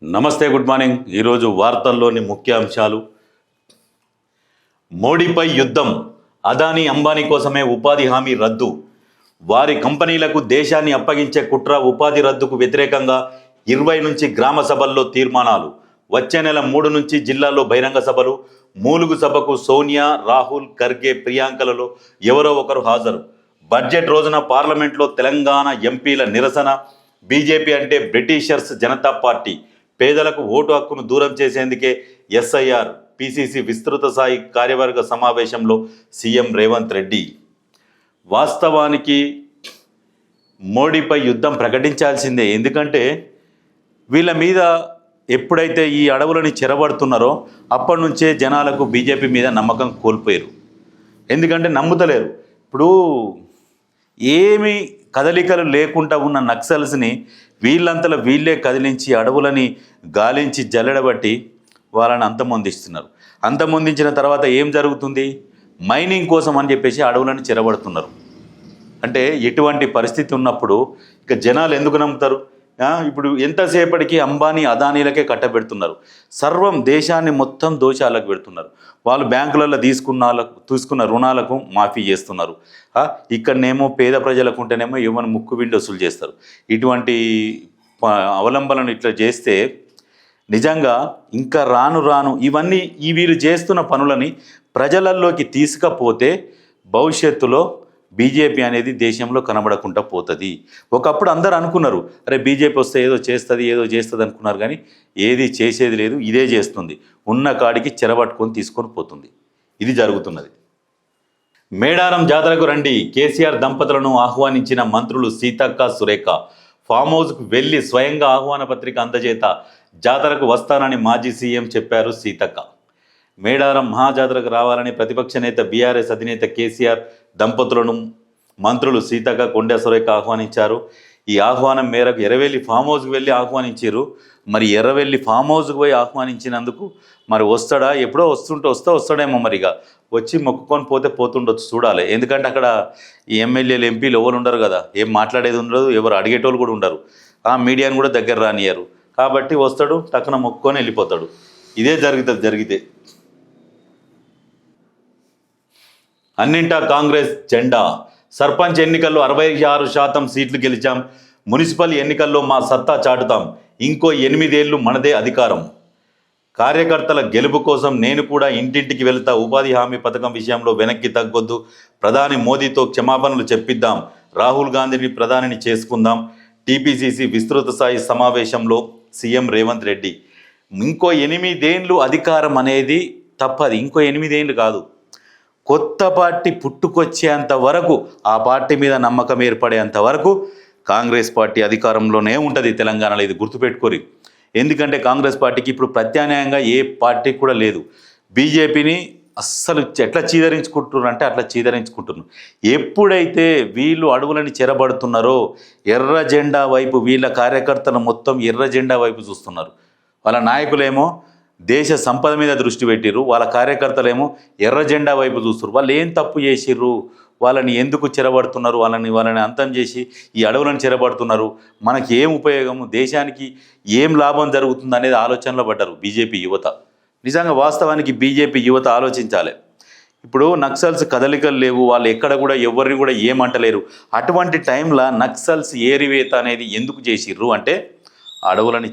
నమస్తే, good morning. ఈరోజు వార్తల్లోని ముఖ్య అంశాలు. మోడీపై యుద్ధం, అదానీ అంబానీ కోసమే ఉపాధి హామీ రద్దు, వారి కంపెనీలకు దేశాన్ని అప్పగించే కుట్ర, ఉపాధి రద్దుకు వ్యతిరేకంగా 20 నుంచి గ్రామ సభల్లో తీర్మానాలు, వచ్చే నెల 3 నుంచి జిల్లాల్లో బహిరంగ సభలు, మూలుగు సభకు సోనియా, రాహుల్, ఖర్గే, ప్రియాంకలలో ఎవరో ఒకరు హాజరు. బడ్జెట్ రోజున పార్లమెంట్లో తెలంగాణ ఎంపీల నిరసన. బీజేపీ అంటే బ్రిటిషర్స్ జనతా పార్టీ, పేదలకు ఓటు హక్కును దూరం చేసేందుకే ఎస్ఐఆర్. పిసిసి విస్తృత స్థాయి కార్యవర్గ సమావేశంలో సీఎం రేవంత్ రెడ్డి. వాస్తవానికి మోడీపై యుద్ధం ప్రకటించాల్సిందే. ఎందుకంటే వీళ్ళ మీద ఎప్పుడైతే ఈ అడవులని చెరబడుతున్నారో అప్పటి నుంచే జనాలకు బీజేపీ మీద నమ్మకం కోల్పోయారు. ఎందుకంటే నమ్ముతలేరు. ఇప్పుడు ఏమి కదలికలు లేకుండా ఉన్న నక్సల్స్ని వీళ్ళంతలో వీళ్ళే కదిలించి అడవులని గాలించి జల్లెడబట్టి వాళ్ళని అంతమొందిస్తున్నారు. అంతమొందించిన తర్వాత ఏం జరుగుతుంది? మైనింగ్ కోసం అని చెప్పేసి అడవులను చెరబడుతున్నారు. అంటే ఎటువంటి పరిస్థితి ఉన్నప్పుడు ఇక జనాలు ఎందుకు నమ్ముతారు? ఇప్పుడు ఎంతసేపటికి అంబానీ అదానీలకే సర్వం దేశాన్ని మొత్తం దోషాలకు పెడుతున్నారు. వాళ్ళు బ్యాంకులలో తీసుకున్న రుణాలకు మాఫీ చేస్తున్నారు. ఇక్కడనేమో పేద ప్రజలకు ఉంటేనేమో ఏమైనా ముక్కు విండి వసూలు చేస్తారు. ఇటువంటి అవలంబనలు ఇట్లా చేస్తే నిజంగా ఇంకా రాను ఇవన్నీ వీళ్ళు చేస్తున్న పనులని ప్రజలలోకి తీసుకపోతే భవిష్యత్తులో బీజేపీ అనేది దేశంలో కనబడకుండా పోతుంది. ఒకప్పుడు అందరూ అనుకున్నారు, అరే బీజేపీ వస్తే ఏదో చేస్తుంది అనుకున్నారు. కానీ ఏది చేసేది లేదు, ఇదే చేస్తుంది. ఉన్న కాడికి చెరబట్టుకొని తీసుకొని పోతుంది. ఇది జరుగుతున్నది. మేడారం జాతరకు రండి, కేసీఆర్ దంపతులను ఆహ్వానించిన మంత్రులు సీతక్క, సురేఖ. ఫామ్ హౌస్కు వెళ్ళి స్వయంగా ఆహ్వాన పత్రిక అందజేత జాతరకు వస్తానని మాజీ సీఎం చెప్పారు సీతక్క. మేడారం మహాజాతరకు రావాలని ప్రతిపక్ష నేత బీఆర్ఎస్ అధినేత కేసీఆర్ దంపతులను మంత్రులు సీతక్క, కొండ సురేఖ ఆహ్వానించారు. ఈ ఆహ్వానం మేరకు ఎర్రవెల్లి ఫామ్ హౌస్కి వెళ్ళి ఆహ్వానించారు. మరి ఎర్రవెల్లి ఫామ్ హౌస్కి పోయి ఆహ్వానించినందుకు మరి వస్తాడా? ఎప్పుడో వస్తాడేమో. మరిగా వచ్చి మొక్కుకొని పోతుండొచ్చు, చూడాలి. ఎందుకంటే అక్కడ ఈ ఎమ్మెల్యేలు, ఎంపీలు ఎవరు ఉండరు కదా, ఏం మాట్లాడేది ఉండదు, ఎవరు అడిగేటోళ్ళు కూడా ఉండరు. ఆ మీడియాను కూడా దగ్గర రానియరు. కాబట్టి వస్తాడు, టక్కున మొక్కుకొని వెళ్ళిపోతాడు. ఇదే జరిగితే అన్నింటా కాంగ్రెస్ జెండా. సర్పంచ్ ఎన్నికల్లో 66% సీట్లు గెలిచాం. మున్సిపల్ ఎన్నికల్లో మా సత్తా చాటుతాం. ఇంకో 8 ఏళ్ళు మనదే అధికారం. కార్యకర్తల గెలుపు కోసం నేను కూడా ఇంటింటికి వెళ్తా. ఉపాధి హామీ పథకం విషయంలో వెనక్కి తగ్గొద్దు. ప్రధాని మోదీతో క్షమాపణలు చెప్పిద్దాం. రాహుల్ గాంధీని ప్రధానిని చేసుకుందాం. టీపీసీసీ విస్తృత స్థాయి సమావేశంలో సీఎం రేవంత్ రెడ్డి. ఇంకో 8 ఏళ్ళు అధికారం అనేది తప్పది. ఇంకో 8 ఏళ్ళు కాదు, కొత్త పార్టీ పుట్టుకొచ్చేంత వరకు, ఆ పార్టీ మీద నమ్మకం ఏర్పడేంత వరకు కాంగ్రెస్ పార్టీ అధికారంలోనే ఉంటుంది తెలంగాణలో. ఇది గుర్తుపెట్టుకోరు. ఎందుకంటే కాంగ్రెస్ పార్టీకి ఇప్పుడు ప్రత్యామ్నాయంగా ఏ పార్టీ కూడా లేదు. బీజేపీని అస్సలు ఎట్లా చీదరించుకుంటున్నారు అంటే అట్లా చీదరించుకుంటున్నారు. ఎప్పుడైతే వీళ్ళు అడవులని చెరబడుతున్నారో ఎర్ర జెండా వైపు, వీళ్ళ కార్యకర్తలు మొత్తం ఎర్ర జెండా వైపు చూస్తున్నారు. వాళ్ళ నాయకులేమో దేశ సంపద మీద దృష్టి పెట్టిర్రు, వాళ్ళ కార్యకర్తలేమో ఎర్ర జెండా వైపు చూస్తున్నారు. వాళ్ళు ఏం తప్పు చేసిర్రు? వాళ్ళని ఎందుకు చెరబడుతున్నారు? వాళ్ళని అంతం చేసి ఈ అడవులను చెరబడుతున్నారు. మనకి ఏం ఉపయోగము, దేశానికి ఏం లాభం జరుగుతుంది అనేది ఆలోచనలో పడ్డారు బీజేపీ యువత. నిజంగా వాస్తవానికి బీజేపీ యువత ఆలోచించాలి. ఇప్పుడు నక్సల్స్ కదలికలు లేవు, వాళ్ళు ఎక్కడ కూడా ఎవరిని కూడా ఏమంటలేరు. అటువంటి టైంలో నక్సల్స్ ఏరివేత అనేది ఎందుకు చేసిర్రు అంటే అడవులని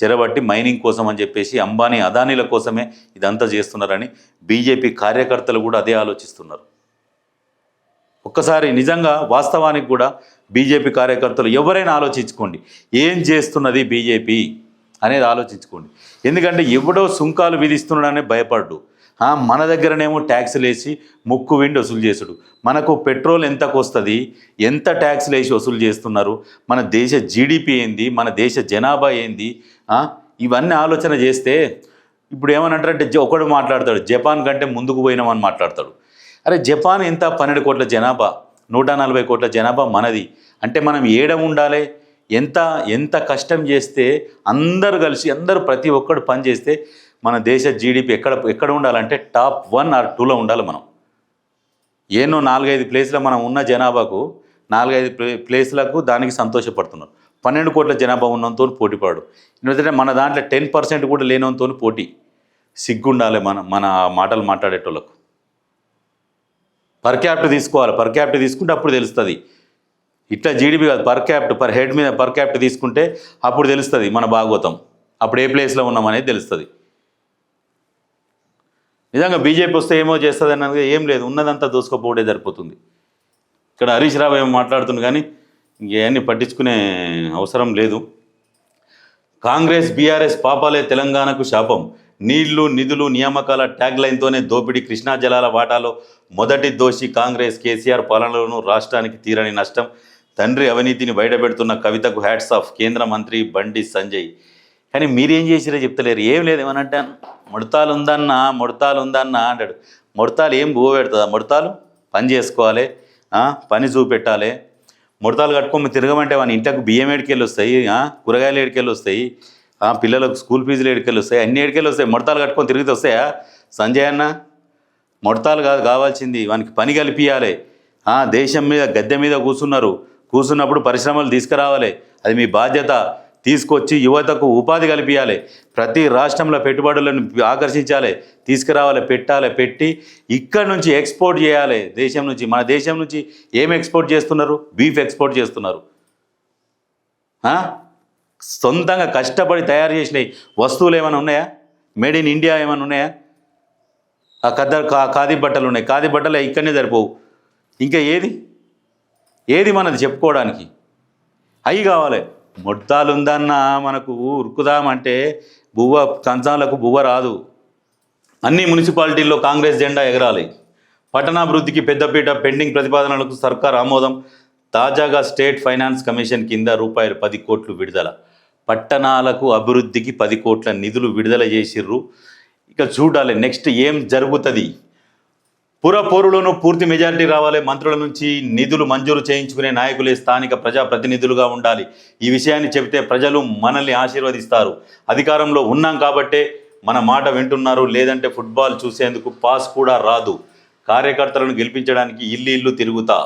చెరబట్టి మైనింగ్ కోసం అని చెప్పేసి అంబానీ అదానీల కోసమే ఇదంతా చేస్తున్నారని బీజేపీ కార్యకర్తలు కూడా అదే ఆలోచిస్తున్నారు. ఒక్కసారి నిజంగా వాస్తవానికి కూడా బీజేపీ కార్యకర్తలు ఎవరైనా ఆలోచించుకోండి, ఏం చేస్తున్నది బీజేపీ అనేది ఆలోచించుకోండి. ఎందుకంటే ఎవడో సుంకాలు విధిస్తున్నాడనే భయపడ్డు. మన దగ్గరనేమో ట్యాక్సులు వేసి ముక్కు విండి వసూలు చేసుడు. మనకు పెట్రోల్ ఎంతకు వస్తుంది, ఎంత ట్యాక్సులు వేసి వసూలు చేస్తున్నారు, మన దేశ జీడిపి ఏంది, మన దేశ జనాభా ఏంది, ఇవన్నీ ఆలోచన చేస్తే ఇప్పుడు ఏమనంటారంటే ఒకడు మాట్లాడతాడు, జపాన్ కంటే ముందుకు పోయినామని మాట్లాడతాడు. అరే జపాన్ ఎంత 12 కోట్ల జనాభా, 140 కోట్ల జనాభా మనది. అంటే మనం ఏడ ఉండాలి, ఎంత కష్టం చేస్తే అందరూ కలిసి ప్రతి ఒక్కడు పని చేస్తే మన దేశ జీడిపి ఎక్కడ ఉండాలంటే టాప్ 1 or 2లో ఉండాలి. మనం ఏనో 4-5 ప్లేస్లో మనం ఉన్న జనాభాకు 4-5 ప్లేస్లకు దానికి సంతోషపడుతున్నారు. 12 కోట్ల జనాభా ఉన్నంతో పోటీ పడు. ఎందుకంటే మన దాంట్లో 10% కూడా లేనంతో పోటీ. సిగ్గుండాలి మన మాటలు మాట్లాడేటోళ్ళకు. పర్ క్యాపిటల్ తీసుకోవాలి. పర్ క్యాపిటల్ తీసుకుంటే అప్పుడు తెలుస్తుంది. ఇట్లా జీడిపి కాదు, పర్ హెడ్ మీద పర్ క్యాపిటల్ తీసుకుంటే అప్పుడు తెలుస్తుంది మన భాగవతం. అప్పుడు ఏ ప్లేస్లో ఉన్నాం అనేది తెలుస్తుంది. నిజంగా బీజేపీ వస్తే ఏమో చేస్తుంది అన్నది ఏం లేదు, ఉన్నదంతా దోసుకోపోవడే సరిపోతుంది. ఇక్కడ హరీష్ రావు ఏమో మాట్లాడుతుంది కానీ ఇంకేమన్నీ పట్టించుకునే అవసరం లేదు. కాంగ్రెస్ బీఆర్ఎస్ పాపాలే తెలంగాణకు శాపం. నీళ్లు నిధులు నియామకాల ట్యాగ్ లైన్తోనే దోపిడీ. కృష్ణా జలాల వాటాలో మొదటి దోషి కాంగ్రెస్. కేసీఆర్ పాలనలోనూ రాష్ట్రానికి తీరని నష్టం. తండ్రి అవినీతిని బయటపెడుతున్న కవితకు హ్యాట్స్ ఆఫ్. కేంద్ర మంత్రి బండి సంజయ్. కానీ మీరేం చేసిరో చెప్తలేరు. ఏం లేదు, ఏమనంటాను, ముడతాలు ఉందన్నా అంటాడు. ముడతాలు ఏం బువ్వ పెడుతుందా? ముడతాలు పని చేసుకోవాలి, పని చూపెట్టాలి. ముడతాలు కట్టుకోమని తిరగమంటే వాని ఇంట్లోకి బియ్యం ఏడికెళ్ళి వస్తాయి, కూరగాయలు ఏడికెళ్ళి వస్తాయి, పిల్లలకు స్కూల్ ఫీజులు ఏడికెళ్ళి వస్తాయి, అన్ని ఏడికెళ్ళి వస్తాయి. ముడతాలు కట్టుకొని తిరిగితే వస్తాయా సంజయ్ అన్న? ముడతాలు కాదు కావాల్సింది, వానికి పని కల్పించాలి. దేశం మీద గద్దె మీద కూర్చున్నప్పుడు పరిశ్రమలు తీసుకురావాలి. అది మీ బాధ్యత. తీసుకొచ్చి యువతకు ఉపాధి కల్పించాలి. ప్రతి రాష్ట్రంలో పెట్టుబడులను ఆకర్షించాలి, తీసుకురావాలి, పెట్టి ఇక్కడి నుంచి ఎక్స్పోర్ట్ చేయాలి. దేశం నుంచి, మన దేశం నుంచి ఏం ఎక్స్పోర్ట్ చేస్తున్నారు? బీఫ్ ఎక్స్పోర్ట్ చేస్తున్నారు. సొంతంగా కష్టపడి తయారు చేసిన వస్తువులు ఏమైనా ఉన్నాయా? మేడ్ ఇన్ ఇండియా ఏమైనా ఉన్నాయా? ఖాదీ బట్టలు ఉన్నాయి. ఖాదీ బట్టలు ఇక్కడనే సరిపోవు. ఇంకా ఏది మనది చెప్పుకోవడానికి? అవి కావాలి. ముడతాలు ఉందన్నా మనకు ఉరుకుదామంటే కంచాలకు బువ్వ రాదు. అన్ని మున్సిపాలిటీల్లో కాంగ్రెస్ జెండా ఎగరాలి. పట్టణాభివృద్ధికి పెద్దపీట. పెండింగ్ ప్రతిపాదనలకు సర్కార్ ఆమోదం. తాజాగా స్టేట్ ఫైనాన్స్ కమిషన్ కింద రూపాయలు 10 కోట్లు విడుదల. పట్టణాలకు అభివృద్ధికి 10 కోట్ల నిధులు విడుదల చేసిర్రు. ఇక చూడాలి నెక్స్ట్ ఏం జరుగుతుంది. పురపౌరులను పూర్తి మెజారిటీ రావాలి. మంత్రుల నుంచి నిధులు మంజూరు చేయించుకునే నాయకులే స్థానిక ప్రజాప్రతినిధులుగా ఉండాలి. ఈ విషయాన్ని చెబితే ప్రజలు మనల్ని ఆశీర్వదిస్తారు. అధికారంలో ఉన్నాం కాబట్టే మన మాట వింటున్నారు. లేదంటే ఫుట్బాల్ చూసేందుకు పాస్ కూడా రాదు. కార్యకర్తలను గెలిపించడానికి ఇల్లు తిరుగుతా.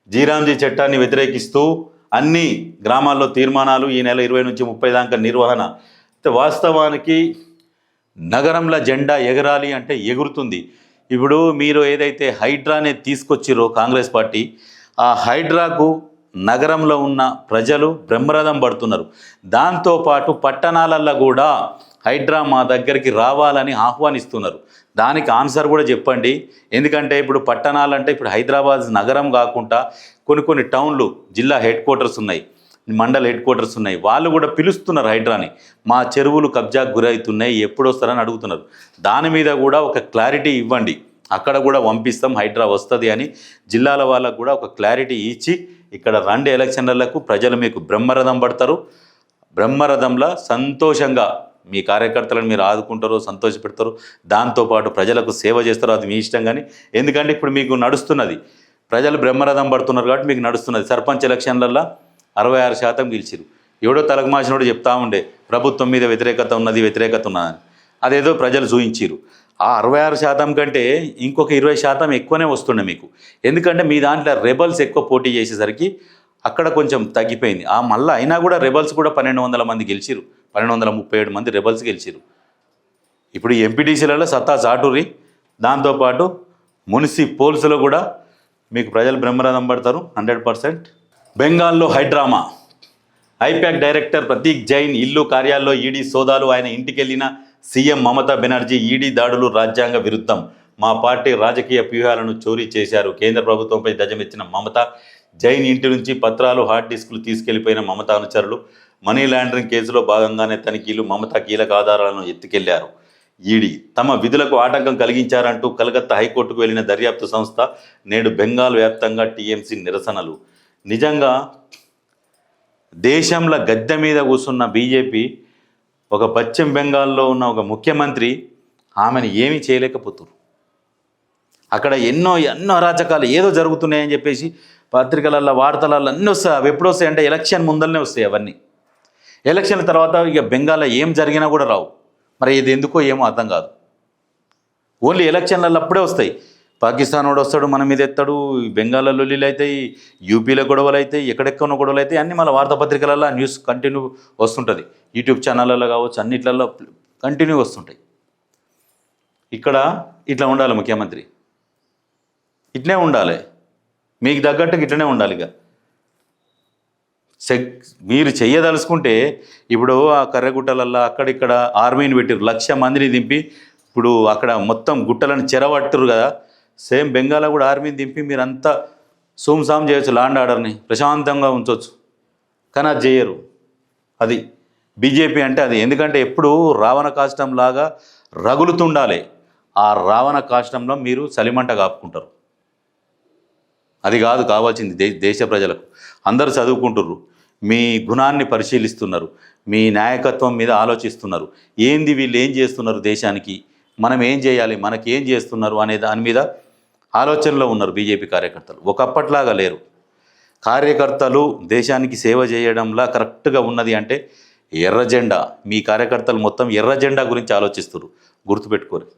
జీరాంజీ చట్టాన్ని వ్యతిరేకిస్తూ అన్ని గ్రామాల్లో తీర్మానాలు. ఈ నెల 20 నుంచి 30 దాకా నిర్వహణ. వాస్తవానికి నగరంలో జెండా ఎగరాలి అంటే ఎగురుతుంది. ఇప్పుడు మీరు ఏదైతే హైడ్రానే తీసుకొచ్చిరో కాంగ్రెస్ పార్టీ, ఆ హైడ్రాకు నగరంలో ఉన్న ప్రజలు బ్రహ్మరథం పడుతున్నారు. దాంతోపాటు పట్టణాలల్లో కూడా హైడ్రా మా దగ్గరికి రావాలని ఆహ్వానిస్తున్నారు. దానికి ఆన్సర్ కూడా చెప్పండి. ఎందుకంటే ఇప్పుడు పట్టణాలంటే ఇప్పుడు హైదరాబాద్ నగరం కాకుండా కొన్ని టౌన్లు, జిల్లా హెడ్ క్వార్టర్స్ ఉన్నాయి, మండల్ హెడ్ క్వార్టర్స్ ఉన్నాయి. వాళ్ళు కూడా పిలుస్తున్నారు హైడ్రాని. మా చెరువులు కబ్జాకు గురవుతున్నాయి, ఎప్పుడు వస్తారని అడుగుతున్నారు. దాని మీద కూడా ఒక క్లారిటీ ఇవ్వండి. అక్కడ కూడా పంపిస్తాం, హైడ్రా వస్తుంది అని జిల్లాల వాళ్ళకు కూడా ఒక క్లారిటీ ఇచ్చి ఇక్కడ 2 ఎలక్షన్లకు ప్రజలు మీకు బ్రహ్మరథం పడతారు. బ్రహ్మరథంలో సంతోషంగా మీ కార్యకర్తలను మీరు ఆదుకుంటారు, సంతోషపెడతారు. దాంతోపాటు ప్రజలకు సేవ చేస్తారు. అది మీ ఇష్టం. కానీ ఎందుకంటే ఇప్పుడు మీకు నడుస్తున్నది, ప్రజలు బ్రహ్మరథం పడుతున్నారు కాబట్టి మీకు నడుస్తున్నది. సర్పంచ్ ఎలక్షన్లలో 66% గెలిచిరు. ఎవడో తలకు మాసినోడు చెప్తా ఉండే ప్రభుత్వం మీద వ్యతిరేకత ఉన్నదని. అదేదో ప్రజలు చూయించారు. ఆ 66% కంటే ఇంకొక 20% ఎక్కువనే వస్తుండే మీకు. ఎందుకంటే మీ దాంట్లో రెబల్స్ ఎక్కువ పోటీ చేసేసరికి అక్కడ కొంచెం తగ్గిపోయింది. మళ్ళీ అయినా కూడా రెబల్స్ కూడా 1200 మంది గెలిచిరు. 1237 మంది రెబల్స్ గెలిచిరు. ఇప్పుడు ఎంపీటీసీలలో సత్తా చాటుర్రి. దాంతోపాటు మున్సిపల్స్లో కూడా మీకు ప్రజలు బ్రహ్మరథం పడతారు 100%. బెంగాల్లో హైడ్రామా. ఐపాక్ డైరెక్టర్ ప్రతీక్ జైన్ ఇల్లు కార్యాల్లో ఈడీ సోదాలు. ఆయన ఇంటికెళ్లిన సీఎం మమతా బెనర్జీ. ఈడీ దాడులు రాజ్యాంగ విరుద్ధం. మా పార్టీ రాజకీయ వ్యూహాలను చోరీ చేశారు. కేంద్ర ప్రభుత్వంపై ధ్వజమెత్తిన మమతా. జైన్ ఇంటి నుంచి పత్రాలు, హార్డ్ డిస్కులు తీసుకెళ్లిపోయిన మమతా అనుచరులు. మనీ లాండరింగ్ కేసులో భాగంగానే తనిఖీలు. మమతా కీలక ఆధారాలను ఎత్తుకెళ్లారు. ఈడీ తమ విధులకు ఆటంకం కలిగించారంటూ కలకత్తా హైకోర్టుకు వెళ్లిన దర్యాప్తు సంస్థ. నేడు బెంగాల్ వ్యాప్తంగా టీఎంసీ నిరసనలు. నిజంగా దేశంలో గద్దె మీద కూర్చున్న బీజేపీ ఒక పశ్చిమ బెంగాల్లో ఉన్న ఒక ముఖ్యమంత్రి ఆమెను ఏమీ చేయలేకపోతున్నారు. అక్కడ ఎన్నో అరాచకాలు ఏదో జరుగుతున్నాయని చెప్పేసి పత్రికలలో, వార్తలలో అన్నీ వస్తాయి. అవి ఎప్పుడు వస్తాయి అంటే ఎలక్షన్ ముందరనే వస్తాయి. అవన్నీ ఎలక్షన్ తర్వాత ఇక బెంగాల్లో ఏం జరిగినా కూడా రావు. మరి ఇది ఎందుకో ఏమో అర్థం కాదు. ఓన్లీ ఎలక్షన్లలో అప్పుడే వస్తాయి. పాకిస్తాన్ వాడు వస్తాడు మన మీద ఎత్తాడు, బెంగాల్లో లొల్లీలు అవుతాయి, యూపీలో గొడవలు అవుతాయి, ఎక్కడెక్కడో గొడవలు అవుతాయి, అన్నీ మళ్ళీ వార్తాపత్రికలలో న్యూస్ కంటిన్యూ వస్తుంటుంది, యూట్యూబ్ ఛానళ్ళలో కావచ్చు, అన్నిట్లలో కంటిన్యూ వస్తుంటాయి. ఇక్కడ ఇట్లా ఉండాలి ముఖ్యమంత్రి, ఇట్లనే ఉండాలి, మీకు తగ్గట్టుగా ఇట్లనే ఉండాలి. ఇక మీరు చెయ్యదలుచుకుంటే ఇప్పుడు ఆ కర్రెగుట్టలల్లో అక్కడిక్కడ ఆర్మీని పెట్టిరు, 1,00,000 మందిని దింపి ఇప్పుడు అక్కడ మొత్తం గుట్టలను చెరబట్టురు కదా, సేమ్ బెంగాల్లో కూడా ఆర్మీని దింపి మీరంతా సూమ్సామ్ చేయొచ్చు, లాండ్ ఆర్డర్ని ప్రశాంతంగా ఉంచవచ్చు. కానీ అది చేయరు. అది బీజేపీ అంటే అది. ఎందుకంటే ఎప్పుడు రావణ కాష్టం లాగా రగులుతుండాలి, ఆ రావణ కాష్టంలో మీరు చలిమంట కాపుకుంటారు. అది కాదు కావాల్సింది దేశ ప్రజలకు. అందరూ చదువుకుంటుర్రు, మీ గుణాన్ని పరిశీలిస్తున్నారు, మీ నాయకత్వం మీద ఆలోచిస్తున్నారు, ఏంది వీళ్ళు ఏం చేస్తున్నారు దేశానికి, మనం ఏం చేయాలి, మనకేం చేస్తున్నారు అనే దాని మీద ఆలోచనలో ఉన్నారు బీజేపీ కార్యకర్తలు. ఒకప్పట్లాగా లేరు. కార్యకర్తలు దేశానికి సేవ చేయడంలా కరెక్ట్గా ఉన్నది అంటే ఎర్ర జెండా. మీ కార్యకర్తలు మొత్తం ఎర్ర జెండా గురించి ఆలోచిస్తున్నారు, గుర్తుపెట్టుకోరు.